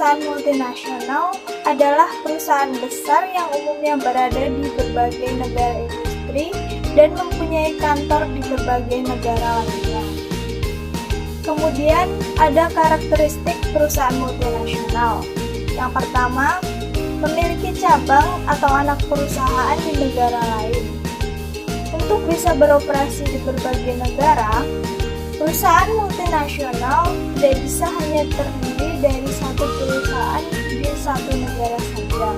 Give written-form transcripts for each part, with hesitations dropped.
perusahaan multinasional adalah perusahaan besar yang umumnya berada di berbagai negara industri dan mempunyai kantor di berbagai negara lainnya. Kemudian ada karakteristik perusahaan multinasional. Yang pertama, memiliki cabang atau anak perusahaan di negara lain. Untuk bisa beroperasi di berbagai negara, perusahaan multinasional tidak bisa hanya terdiri dari satu perusahaan di satu negara saja.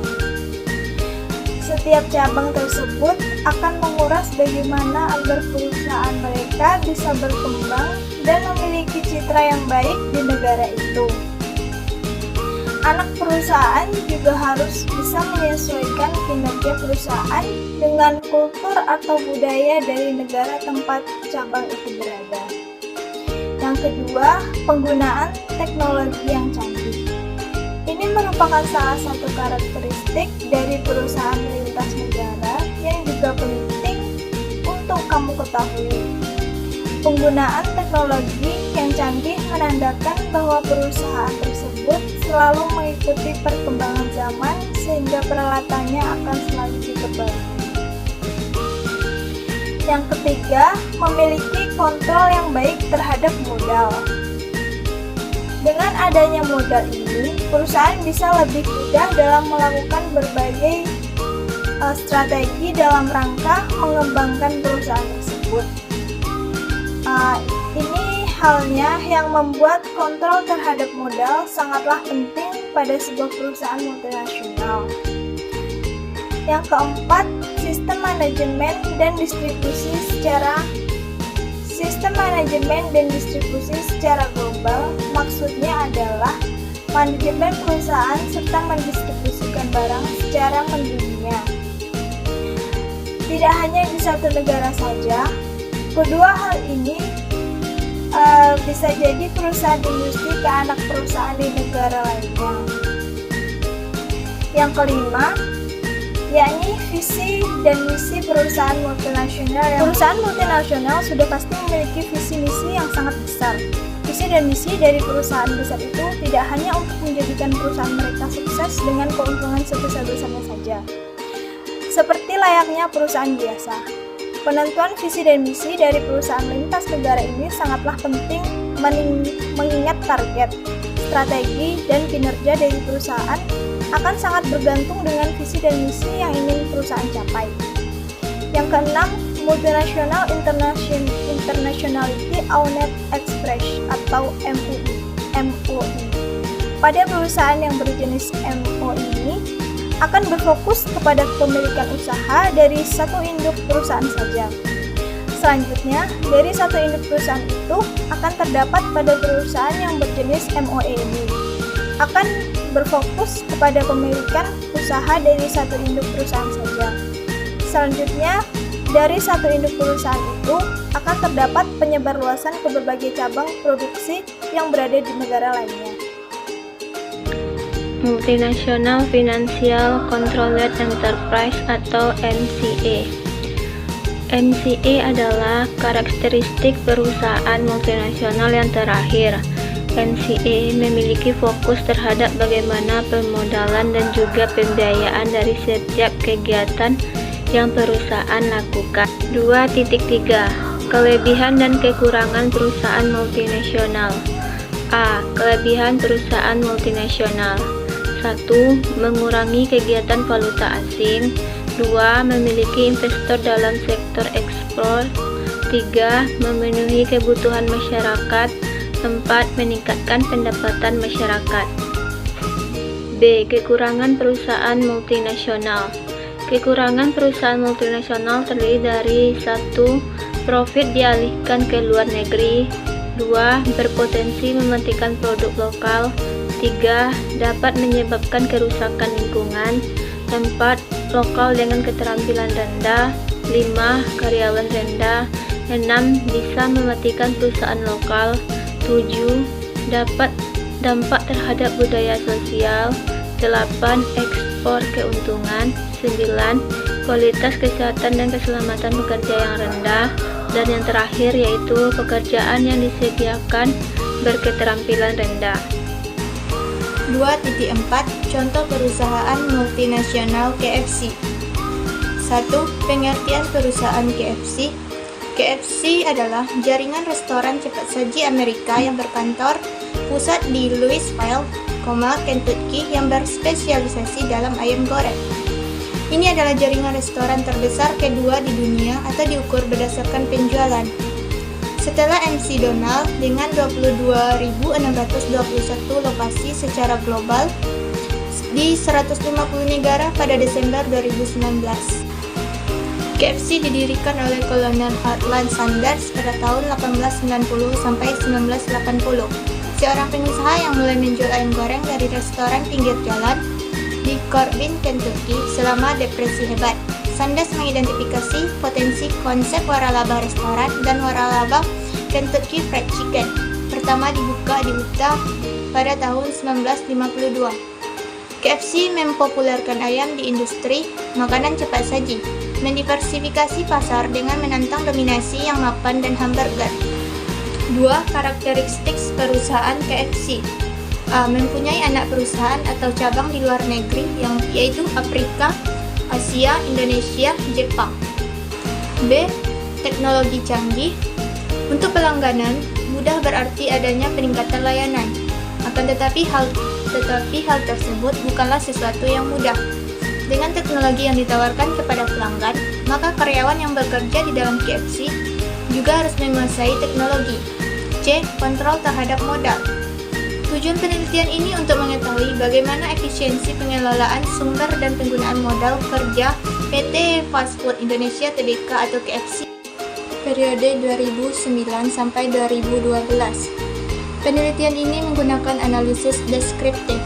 Setiap cabang tersebut akan menguras bagaimana agar perusahaan mereka bisa berkembang dan memiliki citra yang baik di negara itu. Anak perusahaan juga harus bisa menyesuaikan kinerja perusahaan dengan kultur atau budaya dari negara tempat cabang itu berada. Yang kedua, penggunaan teknologi yang canggih. Ini merupakan salah satu karakteristik dari perusahaan lintas negara yang juga penting untuk kamu ketahui. Penggunaan teknologi yang canggih menandakan bahwa perusahaan tersebut selalu mengikuti perkembangan zaman sehingga peralatannya akan selalu diperbaiki. Yang ketiga, memiliki kontrol yang baik terhadap modal. Dengan adanya modal ini, perusahaan bisa lebih mudah dalam melakukan berbagai strategi dalam rangka mengembangkan perusahaan tersebut. Ini halnya yang membuat kontrol terhadap modal sangatlah penting pada sebuah perusahaan multinasional. Yang keempat, sistem manajemen dan distribusi secara global. Maksudnya adalah manajemen perusahaan serta mendistribusikan barang secara mendunia. Tidak hanya di satu negara saja, kedua hal ini bisa jadi perusahaan industri ke anak perusahaan di negara lainnya. Yang kelima, yakni visi dan misi perusahaan multinasional. Perusahaan multinasional sudah pasti memiliki visi misi yang sangat besar. Visi dan misi dari perusahaan besar itu tidak hanya untuk menjadikan perusahaan mereka sukses dengan keuntungan sebesar-besarnya saja, seperti layaknya perusahaan biasa. Penentuan visi dan misi dari perusahaan lintas negara ini sangatlah penting mengingat target, strategi, dan kinerja dari perusahaan akan sangat bergantung dengan visi dan misi yang ingin perusahaan capai. Yang keenam, Multinational Internationality Owned Enterprise atau MOI. Pada perusahaan yang berjenis MOI ini akan berfokus kepada kepemilikan usaha dari satu induk perusahaan saja. Selanjutnya, dari satu induk perusahaan itu akan terdapat pada perusahaan yang berjenis MOE ini akan berfokus kepada pemilikan usaha dari satu induk perusahaan saja. Selanjutnya, dari satu induk perusahaan itu akan terdapat penyebarluasan ke berbagai cabang produksi yang berada di negara lainnya. Multinational Financial Controlled Enterprise atau MCE. MCE adalah karakteristik perusahaan multinasional yang terakhir. MCE memiliki fokus terhadap bagaimana permodalan dan juga pembiayaan dari setiap kegiatan yang perusahaan lakukan. 2.3 Kelebihan dan kekurangan perusahaan multinasional. A. Kelebihan perusahaan multinasional. 1. Mengurangi kegiatan valuta asing. 2. Memiliki investor dalam sektor ekspor. 3. Memenuhi kebutuhan masyarakat. 4. Meningkatkan pendapatan masyarakat. B. Kekurangan perusahaan multinasional. Kekurangan perusahaan multinasional terdiri dari 1. Profit dialihkan ke luar negeri. 2. Berpotensi mematikan produk lokal. 3. Dapat menyebabkan kerusakan lingkungan. 4. Lokal dengan keterampilan rendah. 5. Karyawan rendah. 6. Bisa mematikan perusahaan lokal. 7. Dapat dampak terhadap budaya sosial. 8. Ekspor keuntungan. 9. Kualitas kesehatan dan keselamatan pekerja yang rendah. Dan yang terakhir yaitu pekerjaan yang disediakan berketerampilan rendah. 2.4 Contoh perusahaan multinasional KFC. 1. Pengertian perusahaan KFC. KFC adalah jaringan restoran cepat saji Amerika yang berkantor pusat di Louisville, Kentucky yang berspesialisasi dalam ayam goreng. Ini adalah jaringan restoran terbesar kedua di dunia atau diukur berdasarkan penjualan. Setelah MC Donald dengan 22.621 lokasi secara global di 150 negara pada Desember 2019. KFC didirikan oleh Kolonel Harland Sanders pada tahun 1890 sampai 1980. Seorang pengusaha yang mulai menjual ayam goreng dari restoran pinggir jalan di Corbin, Kentucky selama depresi hebat. Sanders mengidentifikasi potensi konsep waralaba restoran dan waralaba Kentucky Fried Chicken pertama dibuka di Utah pada tahun 1952. KFC mempopulerkan ayam di industri makanan cepat saji, mendiversifikasi pasar dengan menantang dominasi yang mapan dan hamburger. 2. Karakteristik perusahaan KFC. A. Mempunyai anak perusahaan atau cabang di luar negeri yaitu Afrika, Asia, Indonesia, Jepang. B. Teknologi canggih. Untuk pelangganan, mudah berarti adanya peningkatan layanan. Akan tetapi hal tersebut bukanlah sesuatu yang mudah. Dengan teknologi yang ditawarkan kepada pelanggan, maka karyawan yang bekerja di dalam KFC juga harus menguasai teknologi. C. Kontrol terhadap modal. Tujuan penelitian ini untuk mengetahui bagaimana efisiensi pengelolaan sumber dan penggunaan modal kerja PT Fast Food Indonesia Tbk atau KFC periode 2009 sampai 2012. Penelitian ini menggunakan analisis deskriptif.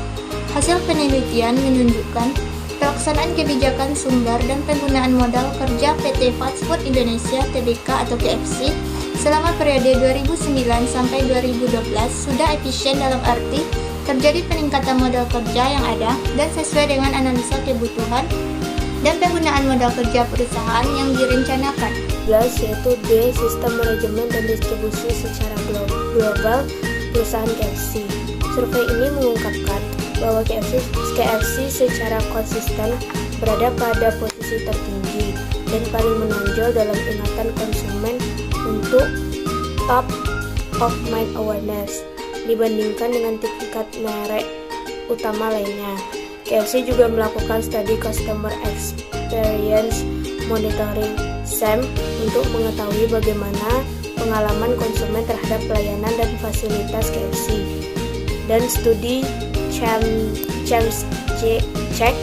Hasil penelitian menunjukkan pelaksanaan kebijakan sumber dan penggunaan modal kerja PT Fast Food Indonesia Tbk atau KFC selama periode 2009 sampai 2012 sudah efisien dalam arti terjadi peningkatan modal kerja yang ada dan sesuai dengan analisa kebutuhan dan penggunaan modal kerja perusahaan yang direncanakan. Yaitu D. Sistem manajemen dan distribusi secara global perusahaan KFC. Survei ini mengungkapkan bahwa KFC secara konsisten berada pada posisi tertinggi dan paling menonjol dalam ingatan konsumen untuk top of mind awareness dibandingkan dengan tingkat merek utama lainnya. KFC juga melakukan studi Customer Experience Monitoring (SEM) untuk mengetahui bagaimana pengalaman konsumen terhadap pelayanan dan fasilitas KFC, dan studi Champs Check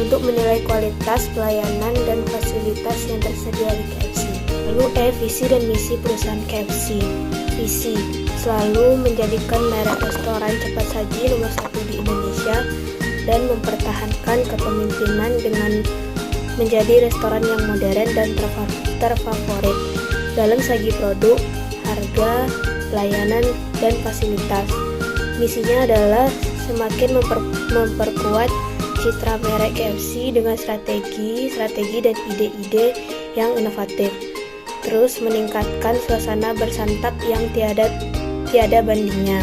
untuk menilai kualitas pelayanan dan fasilitas yang tersedia di KFC. Lalu visi dan misi perusahaan KFC. Visi selalu menjadikan merek restoran cepat saji nomor 1 di Indonesia dan mempertahankan kepemimpinan dengan menjadi restoran yang modern dan terfavorit dalam segi produk, harga, pelayanan, dan fasilitas. Misinya adalah semakin memperkuat citra merek KFC dengan strategi dan ide-ide yang inovatif. Terus meningkatkan suasana bersantap yang tiada bandingnya,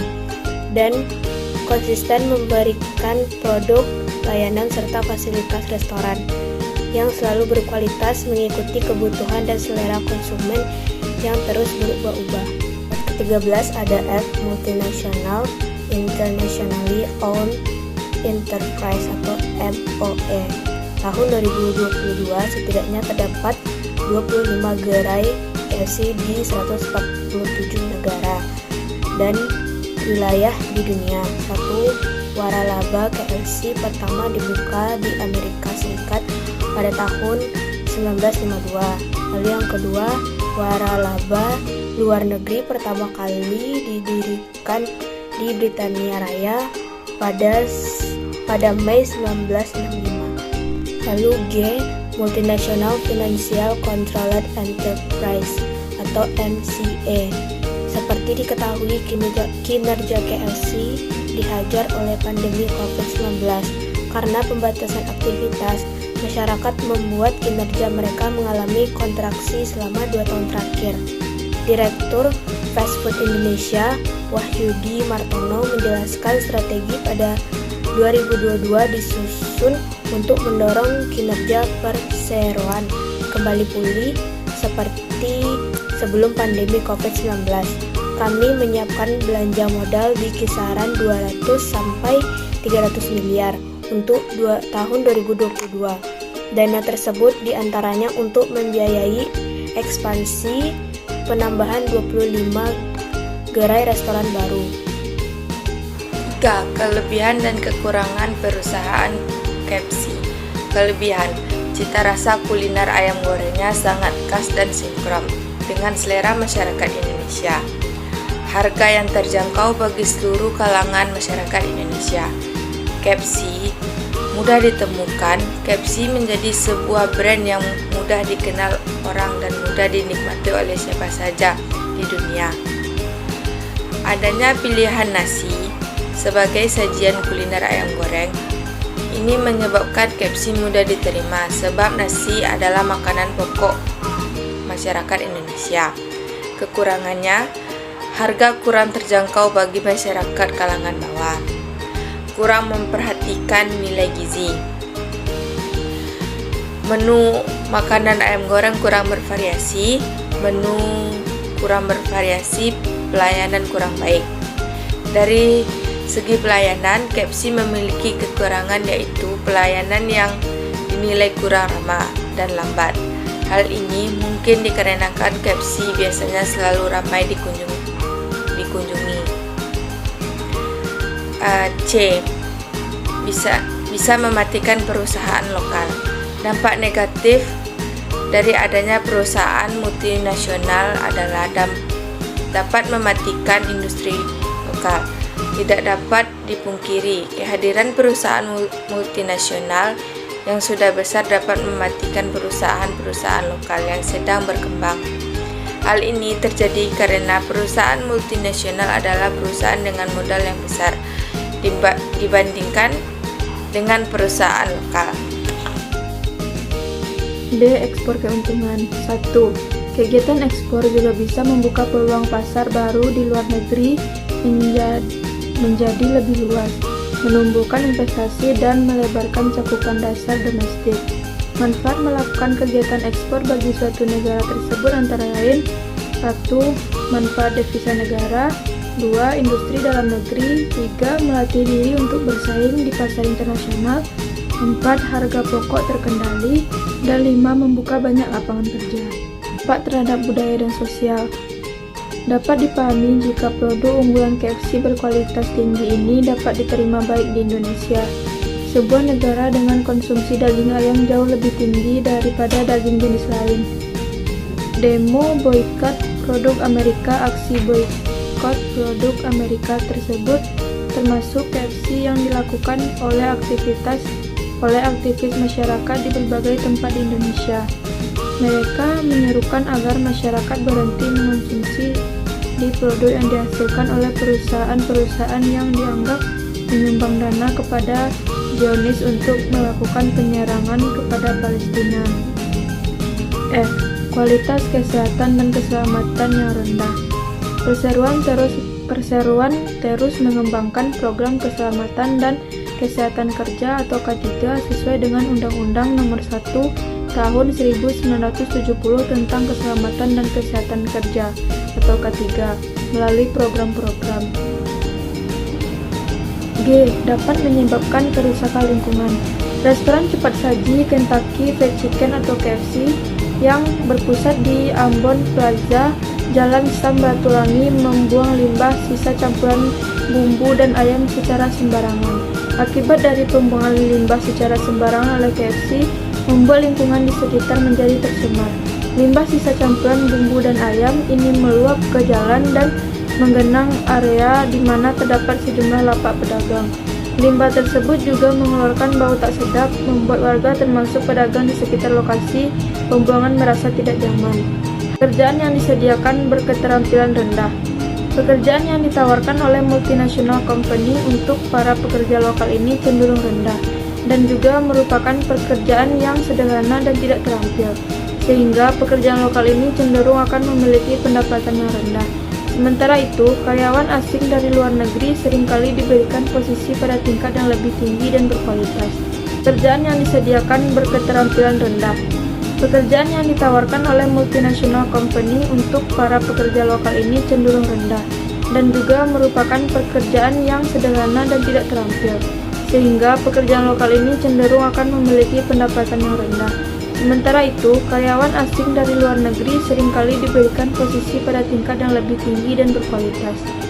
dan konsisten memberikan produk, layanan, serta fasilitas restoran yang selalu berkualitas mengikuti kebutuhan dan selera konsumen yang terus berubah-ubah. Ke-13 ada F. Multinational Internationally Owned Enterprise atau MOE. Tahun 2022 setidaknya terdapat 25 gerai KFC di 147 negara dan wilayah di dunia. 1. Waralaba KFC pertama dibuka di Amerika Serikat pada tahun 1952. Lalu yang kedua, waralaba luar negeri pertama kali didirikan di Britania Raya pada Mei 1965. Lalu G. Multinational Financial Controlled Enterprise atau MCA. Seperti diketahui, kinerja KFC dihajar oleh pandemi COVID-19. Karena pembatasan aktivitas, masyarakat membuat kinerja mereka mengalami kontraksi selama 2 tahun terakhir. Direktur Fast Food Indonesia, Wahyudi Martono, menjelaskan strategi pada 2022 disusun untuk mendorong kinerja perseroan kembali pulih seperti sebelum pandemi COVID-19. Kami menyiapkan belanja modal di kisaran 200 sampai 300 miliar untuk tahun 2022. Dana tersebut diantaranya untuk membiayai ekspansi penambahan 25 gerai restoran baru. 3. Kelebihan dan kekurangan perusahaan KFC. Kelebihan: cita rasa kuliner ayam gorengnya sangat khas dan sinkron dengan selera masyarakat Indonesia. Harga yang terjangkau bagi seluruh kalangan masyarakat Indonesia. KFC mudah ditemukan. KFC menjadi sebuah brand yang mudah dikenal orang dan mudah dinikmati oleh siapa saja di dunia. Adanya pilihan nasi sebagai sajian kuliner ayam goreng ini menyebabkan KFC mudah diterima sebab nasi adalah makanan pokok masyarakat Indonesia. Kekurangannya, harga kurang terjangkau bagi masyarakat kalangan bawah. Kurang memperhatikan nilai gizi. Menu makanan ayam goreng kurang bervariasi, pelayanan kurang baik. Dari segi pelayanan, KFC memiliki kekurangan yaitu pelayanan yang dinilai kurang ramah dan lambat. Hal ini mungkin dikarenakan KFC biasanya selalu ramai dikunjungi. C. Bisa mematikan perusahaan lokal. Dampak negatif dari adanya perusahaan multinasional adalah dapat mematikan industri lokal. Tidak dapat dipungkiri, kehadiran perusahaan multinasional yang sudah besar dapat mematikan perusahaan-perusahaan lokal yang sedang berkembang. Hal ini terjadi karena perusahaan multinasional adalah perusahaan dengan modal yang besar dibandingkan dengan perusahaan lokal. D. Ekspor keuntungan. 1. Kegiatan ekspor juga bisa membuka peluang pasar baru di luar negeri menjadi lebih luas, menumbuhkan investasi dan melebarkan cakupan dasar domestik. Manfaat melakukan kegiatan ekspor bagi suatu negara tersebut antara lain: 1. Manfaat devisa negara, 2. Industri dalam negeri, 3. Melatih diri untuk bersaing di pasar internasional, 4. Harga pokok terkendali, dan 5. Membuka banyak lapangan kerja. 4. Terhadap budaya dan sosial. Dapat dipahami jika produk unggulan KFC berkualitas tinggi ini dapat diterima baik di Indonesia, sebuah negara dengan konsumsi daging ayam jauh lebih tinggi daripada daging jenis lain. Demo boikot produk Amerika. Aksi boikot produk Amerika tersebut termasuk KFC yang dilakukan oleh aktivis masyarakat di berbagai tempat di Indonesia. Mereka menyerukan agar masyarakat berhenti mengonsumsi di produk yang dihasilkan oleh perusahaan-perusahaan yang dianggap menyumbang dana kepada Zionis untuk melakukan penyerangan kepada Palestina. F. Kualitas kesehatan dan keselamatan yang rendah. Perseroan terus mengembangkan program keselamatan dan kesehatan kerja atau K3 sesuai dengan Undang-Undang Nomor 1 Tahun 1970 tentang Keselamatan dan Kesehatan Kerja atau K3 melalui program-program. G. Dapat menyebabkan kerusakan lingkungan. Restoran cepat saji Kentucky Fried Chicken atau KFC yang berpusat di Ambon Plaza, Jalan Samratulangi membuang limbah sisa campuran bumbu dan ayam secara sembarangan. Akibat dari pembuangan limbah secara sembarangan oleh KFC membuat lingkungan di sekitar menjadi tercemar. Limbah sisa campuran bumbu dan ayam ini meluap ke jalan dan menggenang area di mana terdapat sejumlah lapak pedagang. Limbah tersebut juga mengeluarkan bau tak sedap, membuat warga termasuk pedagang di sekitar lokasi pembuangan merasa tidak nyaman. Pekerjaan yang disediakan berketerampilan rendah. Pekerjaan yang ditawarkan oleh multinational company untuk para pekerja lokal ini cenderung rendah dan juga merupakan pekerjaan yang sederhana dan tidak terampil, sehingga pekerjaan lokal ini cenderung akan memiliki pendapatan yang rendah. Sementara itu, karyawan asing dari luar negeri seringkali diberikan posisi pada tingkat yang lebih tinggi dan berkualitas. Pekerjaan yang disediakan berketerampilan rendah. Pekerjaan yang ditawarkan oleh multinational company untuk para pekerja lokal ini cenderung rendah dan juga merupakan pekerjaan yang sederhana dan tidak terampil, sehingga pekerjaan lokal ini cenderung akan memiliki pendapatan yang rendah. Sementara itu, karyawan asing dari luar negeri seringkali diberikan posisi pada tingkat yang lebih tinggi dan berkualitas.